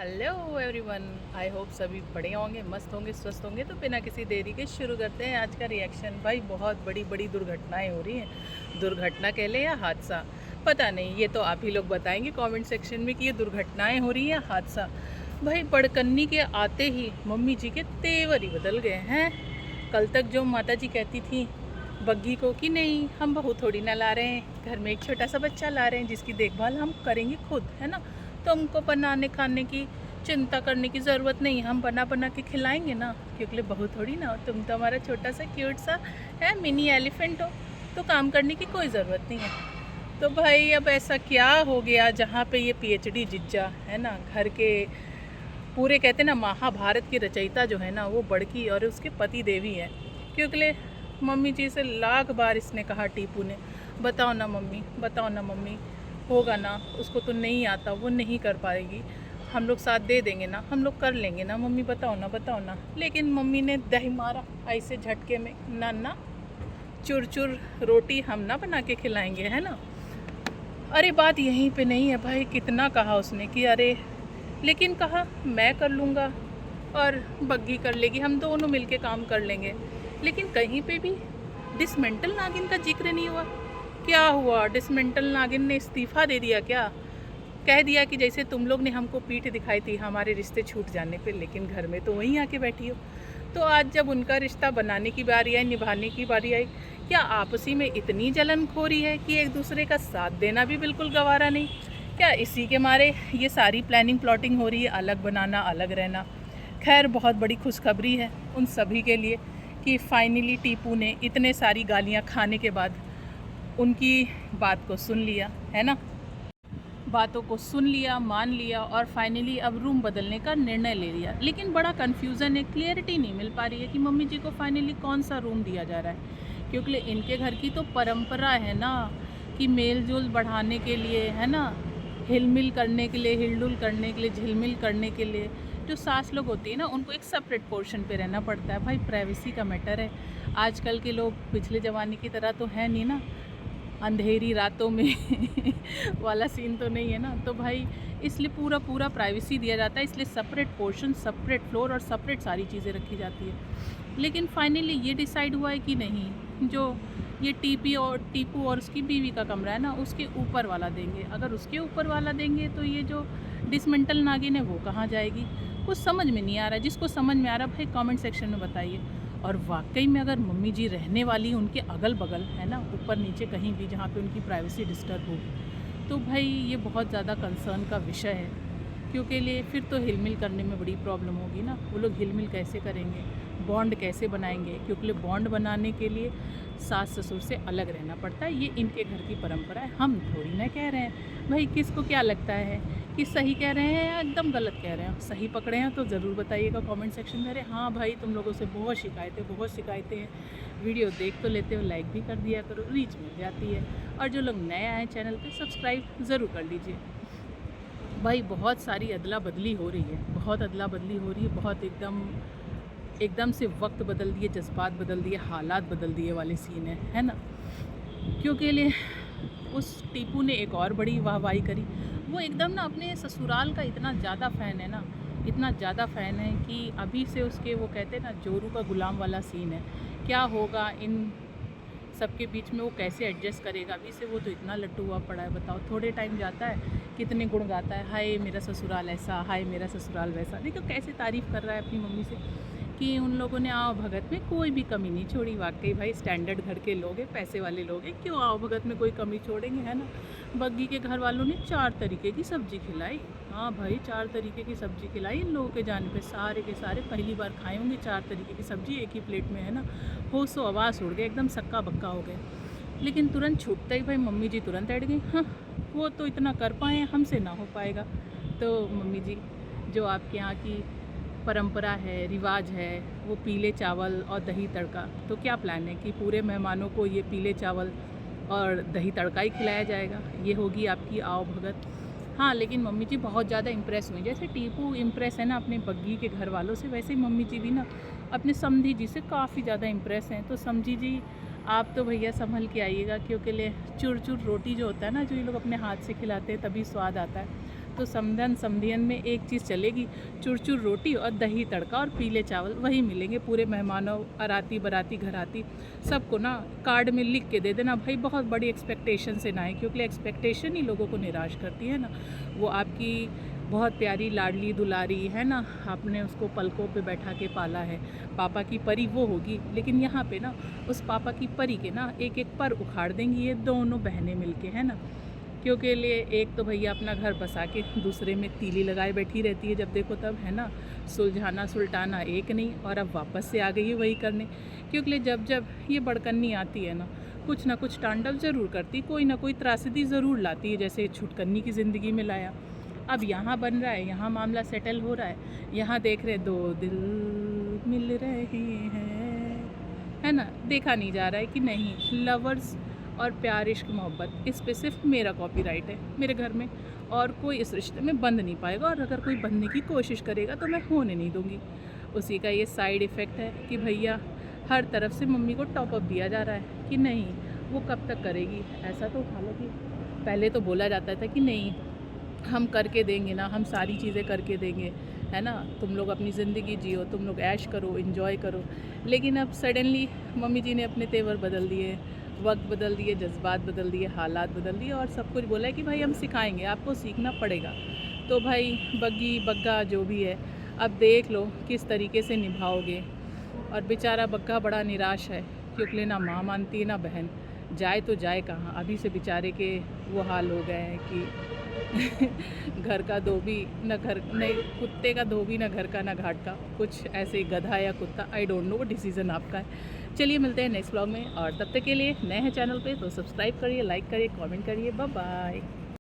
Hello everyone, I hope सभी बढ़िया होंगे, मस्त होंगे, स्वस्थ होंगे। तो बिना किसी देरी के शुरू करते हैं आज का रिएक्शन। भाई बहुत बड़ी बड़ी दुर्घटनाएं हो रही हैं। दुर्घटना कह ले या हादसा, पता नहीं, ये तो आप ही लोग बताएंगे कमेंट सेक्शन में कि ये दुर्घटनाएं हो रही हैं या हादसा। भाई बड़कन्नी के आते ही मम्मी जी के तेवर ही बदल गए हैं। कल तक जो माता जी कहती थी बग्गी को कि नहीं हम बहू थोड़ी ना ला रहे हैं, घर में एक छोटा सा बच्चा ला रहे हैं जिसकी देखभाल हम करेंगे खुद, है ना, तो हमको बनाने खाने की चिंता करने की ज़रूरत नहीं, हम बना बना के खिलाएंगे ना, क्योंकि बहू थोड़ी ना हो, तुम तो हमारा छोटा सा क्यूट सा है मिनी एलिफेंट हो, तो काम करने की कोई ज़रूरत नहीं है। तो भाई अब ऐसा क्या हो गया जहाँ पे ये पीएचडी जिज्जा है ना, घर के पूरे कहते ना महाभारत की रचयिता जो है ना वो बड़की और उसके पति देवी है। क्योंकि मम्मी जी से लाख बार इसने कहा, टीपू ने, बताओ ना मम्मी, बताओ ना मम्मी, होगा ना, उसको तो नहीं आता, वो नहीं कर पाएगी, हम लोग साथ दे देंगे ना, हम लोग कर लेंगे ना मम्मी, बताओ ना, बताओ ना। लेकिन मम्मी ने दही मारा ऐसे झटके में, ना ना, चुर चुर रोटी हम ना बना के खिलाएंगे, है ना। अरे बात यहीं पे नहीं है भाई, कितना कहा उसने कि अरे, लेकिन कहा मैं कर लूँगा और बग्गी कर लेगी, हम दोनों मिलके काम कर लेंगे। लेकिन कहीं पे भी डिसमेंटल नागिन का जिक्र नहीं हुआ। क्या हुआ, डिसमेंटल नागिन ने इस्तीफ़ा दे दिया क्या? कह दिया कि जैसे तुम लोग ने हमको पीठ दिखाई थी हमारे रिश्ते छूट जाने पे, लेकिन घर में तो वहीं आके बैठी हो। तो आज जब उनका रिश्ता बनाने की बारी आई, निभाने की बारी आई, क्या आपसी में इतनी जलनखोरी है कि एक दूसरे का साथ देना भी बिल्कुल गवारा नहीं? क्या इसी के मारे ये सारी प्लानिंग प्लॉटिंग हो रही है, अलग बनाना, अलग रहना? खैर बहुत बड़ी खुशखबरी है उन सभी के लिए कि फाइनली टीपू ने इतने सारी गालियाँ खाने के बाद उनकी बात को सुन लिया, है ना, बातों को सुन लिया, मान लिया और फाइनली अब रूम बदलने का निर्णय ले लिया। लेकिन बड़ा कन्फ्यूज़न है, क्लियरिटी नहीं मिल पा रही है कि मम्मी जी को फाइनली कौन सा रूम दिया जा रहा है। क्योंकि इनके घर की तो परंपरा है ना कि मेल जोल बढ़ाने के लिए, है ना, हिलमिल करने के लिए, हिलडुल करने के लिए, झिलमिल करने के लिए जो सास लोग होती है ना उनको एक सेपरेट पोर्शन पे रहना पड़ता है। भाई प्राइवेसी का मैटर है। आजकल के लोग पिछले ज़माने की तरह तो है नहीं ना, अंधेरी रातों में वाला सीन तो नहीं है ना। तो भाई इसलिए पूरा पूरा प्राइवेसी दिया जाता है, इसलिए सेपरेट पोर्शन, सेपरेट फ्लोर और सेपरेट सारी चीज़ें रखी जाती है। लेकिन फाइनली ये डिसाइड हुआ है कि नहीं, जो ये टीपू और उसकी बीवी का कमरा है ना उसके ऊपर वाला देंगे। अगर उसके ऊपर वाला देंगे तो ये जो डिसमेंटल नागिन है वो कहाँ जाएगी? कुछ समझ में नहीं आ रहा है। जिसको समझ में आ रहा है भाई कमेंट सेक्शन में बताइए। और वाकई में अगर मम्मी जी रहने वाली उनके अगल बगल, है ना, ऊपर नीचे कहीं भी जहाँ पे उनकी प्राइवेसी डिस्टर्ब हो, तो भाई ये बहुत ज़्यादा कंसर्न का विषय है। क्योंकि लिए फिर तो हिलमिल करने में बड़ी प्रॉब्लम होगी ना। वो लोग हिलमिल कैसे करेंगे, बॉन्ड कैसे बनाएंगे? क्योंकि बॉन्ड बनाने के लिए सास ससुर से अलग रहना पड़ता है, ये इनके घर की परंपरा है, हम थोड़ी ना कह रहे हैं। भाई किसको क्या लगता है कि सही कह रहे हैं या एकदम गलत कह रहे हैं? सही पकड़े हैं तो ज़रूर बताइएगा कमेंट सेक्शन में। अरे हाँ भाई, तुम लोगों से बहुत शिकायतें हैं। वीडियो देख तो लेते हो, लाइक भी कर दिया करो, रीच मिल जाती है। और जो लोग नए आए चैनल पे सब्सक्राइब ज़रूर कर लीजिए। भाई बहुत सारी अदला बदली हो रही है, बहुत अदला बदली हो रही है, बहुत एकदम एकदम से वक्त बदल दिए, जज्बात बदल दिए, हालात बदल दिए वाले सीन है ना। क्योंकि लिए उस टीपू ने एक और बड़ी वाहवाही करी। वो एकदम ना अपने ससुराल का इतना ज़्यादा फ़ैन है ना, इतना ज़्यादा फ़ैन है कि अभी से उसके, वो कहते हैं ना, जोरू का गुलाम वाला सीन है। क्या होगा इन सबके बीच में, वो कैसे एडजस्ट करेगा? अभी से वो तो इतना लट्टू हुआ पड़ा है, बताओ। थोड़े टाइम जाता है कितने गुण गाता है, हाय मेरा ससुराल ऐसा, हाय मेरा ससुराल वैसा। देखो कैसे तारीफ़ कर रहा है अपनी मम्मी से कि उन लोगों ने आओ भगत में कोई भी कमी नहीं छोड़ी। वाकई भाई स्टैंडर्ड घर के लोग हैं, पैसे वाले लोग हैं, क्यों आओ भगत में कोई कमी छोड़ेंगे, है ना। बग्गी के घर वालों ने 4 तरीके की सब्ज़ी खिलाई। हाँ भाई 4 तरीके की सब्ज़ी खिलाई इन लोगों के जाने पे। सारे के सारे पहली बार खाए होंगे 4 तरीके की सब्ज़ी एक ही प्लेट में, है ना। होशो आवास उड़ गए, एकदम सक्का बक्का हो गए। लेकिन तुरंत छूटते ही भाई मम्मी जी तुरंत अड़ गई। हाँ, वो तो इतना कर पाए, हमसे ना हो पाएगा। तो मम्मी जी, जो आपके यहाँ की परंपरा है, रिवाज है, वो पीले चावल और दही तड़का, तो क्या प्लान है कि पूरे मेहमानों को ये पीले चावल और दही तड़का ही खिलाया जाएगा? ये होगी आपकी आओ भगत। हाँ, लेकिन मम्मी जी बहुत ज़्यादा इम्प्रेस हुई। जैसे टीपू इम्प्रेस है ना अपने बग्गी के घर वालों से, वैसे ही मम्मी जी भी ना अपने समधी जी से काफ़ी ज़्यादा इम्प्रेस हैं। तो समझी जी आप तो भैया संभल के आइएगा, क्योंकि ले चुर चुर रोटी जो होता है ना, जो ये लोग अपने हाथ से खिलाते हैं तभी स्वाद आता है। तो समधन समधियन में एक चीज़ चलेगी, चुरचुर रोटी और दही तड़का और पीले चावल, वही मिलेंगे पूरे मेहमानों, अराती बराती घराती सबको ना। कार्ड में लिख के दे देना भाई, बहुत बड़ी एक्सपेक्टेशन से ना है, क्योंकि एक्सपेक्टेशन ही लोगों को निराश करती है ना। वो आपकी बहुत प्यारी लाडली दुलारी है ना, आपने उसको पलकों पे बैठा के पाला है, पापा की परी वो होगी, लेकिन यहाँ पे ना उस पापा की परी के ना एक एक पर उखाड़ देंगी ये दोनों बहनें मिलके, है ना। क्योंकि लिए एक तो भैया अपना घर बसा के दूसरे में तीली लगाए बैठी रहती है जब देखो तब, है ना। सुलझाना सुलटाना एक नहीं, और अब वापस से आ गई है वही करने। क्योंकि जब जब ये बड़कन्नी आती है ना, कुछ ना कुछ तांडव ज़रूर करती, कोई ना कोई त्रासदी ज़रूर लाती है, जैसे छुटकन्नी की ज़िंदगी में लाया। अब यहाँ बन रहा है, यहाँ मामला सेटल हो रहा है, यहाँ देख रहे दो दिल मिल रहे हैं, है ना। देखा नहीं जा रहा है कि नहीं, लवर्स और प्यार इश्क मोहब्बत इस पे सिर्फ मेरा कॉपीराइट है मेरे घर में, और कोई इस रिश्ते में बंद नहीं पाएगा, और अगर कोई बंधने की कोशिश करेगा तो मैं होने नहीं दूँगी। उसी का ये साइड इफ़ेक्ट है कि भैया हर तरफ से मम्मी को टॉप अप दिया जा रहा है कि नहीं वो कब तक करेगी ऐसा। तो हालांकि पहले तो बोला जाता था कि नहीं हम करके देंगे ना, हम सारी चीज़ें करके देंगे, है ना, तुम लोग अपनी ज़िंदगी जियो, तुम लोग ऐश करो, इन्जॉय करो। लेकिन अब सडनली मम्मी जी ने अपने तेवर बदल दिए, वक्त बदल दिए, जज्बात बदल दिए, हालात बदल दिए, और सब कुछ बोला है कि भाई हम सिखाएंगे, आपको सीखना पड़ेगा। तो भाई बग्गी बग्गा जो भी है, अब देख लो किस तरीके से निभाओगे। और बेचारा बग्गा बड़ा निराश है, क्योंकि ना माँ मानती है ना बहन, जाए तो जाए कहाँ। अभी से बेचारे के वो हाल हो गए हैं कि घर का धोबी न घर, नहीं कुत्ते का धोबी न घर का न घाट का, कुछ ऐसे गधा या कुत्ता, आई डोंट नो, वो डिसीज़न आपका है। चलिए मिलते हैं नेक्स्ट व्लॉग में, और तब तक के लिए नए हैं चैनल पे तो सब्सक्राइब करिए, लाइक करिए, कमेंट करिए। Bye bye.